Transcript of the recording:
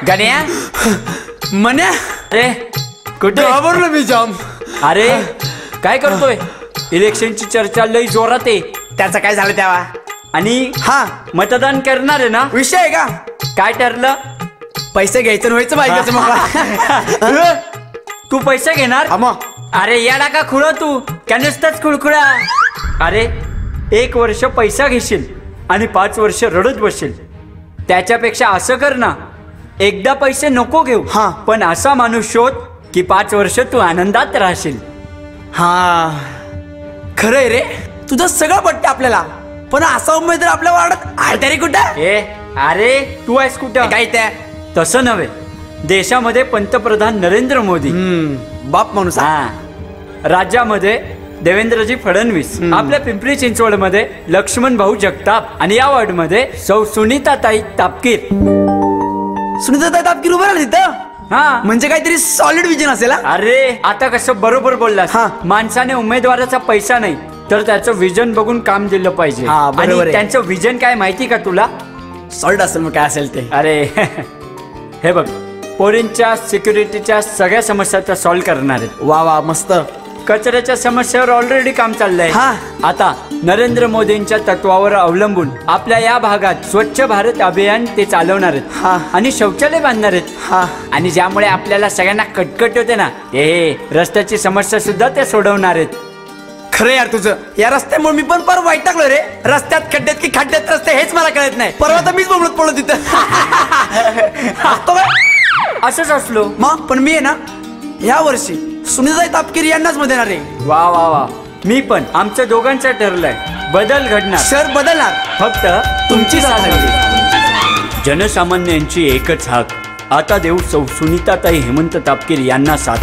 गण्या मन्या अरे कुठे घाबरलो मी जाम. अरे काय करतोय? इलेक्शनची चर्चा लई जोरात आहे. त्याचं काय झालं तेव्हा? आणि हा मतदान करणार आहे ना? विषय आहे का? काय ठरलं? पैसे घ्यायचं व्हायचं बायकाचं मला. तू पैसे घेणार? अरे येडा का खुळा तू? कॅनेस्टच खुळखुळा. अरे 1 वर्ष पैसा घेशील आणि 5 वर्ष रडत बसशील. त्याच्यापेक्षा असं कर ना, एकदा पैसे नको घेऊ, पण असा माणूस शोध की 5 वर्ष तू आनंदात राहशील. हा खरंय रे, तुझं सगळं पटतं आपल्याला, पण असा उमेदवार आपल्या वार्डात आहे तरी कुठं? अरे तू आहेस कुठं? काय त्या तसं नव्हे, देशामध्ये पंतप्रधान नरेंद्र मोदी बाप माणूस. हा, राज्यामध्ये देवेंद्रजी फडणवीस, आपल्या पिंपरी चिंचवड मध्ये लक्ष्मण भाऊ जगताप, आणि या वॉर्ड मध्ये सौ सुनीताताई तापकीर. सुनीताताई तापकीर उभं राहिलं तिथं? हा, म्हणजे काहीतरी सॉलिड विजन असेल. अरे आता कसं बरोबर बोललास. माणसाने उमेदवाराचा पैसा नाही तर त्याचं विजन बघून काम दिलं पाहिजे. आणि त्यांचं विजन काय माहिती का तुला? सॉलिड असेल मग काय असेल ते. अरे हे बघ, पोरींच्या सिक्युरिटीच्या सगळ्या समस्या सॉल्व्ह करणार आहेत. वा वा मस्त. कचऱ्याच्या समस्येवर ऑलरेडी काम चाललंय. आता नरेंद्र मोदींच्या तत्वावर अवलंबून आपल्या या भागात स्वच्छ भारत अभियान ते चालवणार आहेत आणि शौचालय बांधणार आहेत. आणि ज्यामुळे आपल्याला सगळ्यांना कटकट होते ना, रस्त्याची समस्या सुद्धा ते सोडवणार आहेत. खरं यार तुझं. या रस्त्यामुळे मी पण पर वैतागलो रे. रस्त्यात खड्ड्यात की खड्ड्यात रस्ते हेच मला कळत नाही. परवा तर मीच बोलत पडलो तिथं. असंच असलो मग, पण मी आहे ना या वर्षी सुनीताताई तापकीर यांनाच मत देणार आहे. वा वा वा. मी पण. आमचं दोघांचं ठरलंय. बदल घडणार. सर बदलणार. फक्त तुमची साथ हवी. जनसामान्यांची एकच हाक. आता देऊ सौ सुनीताताई हेमंत तापकीर यांना साथ.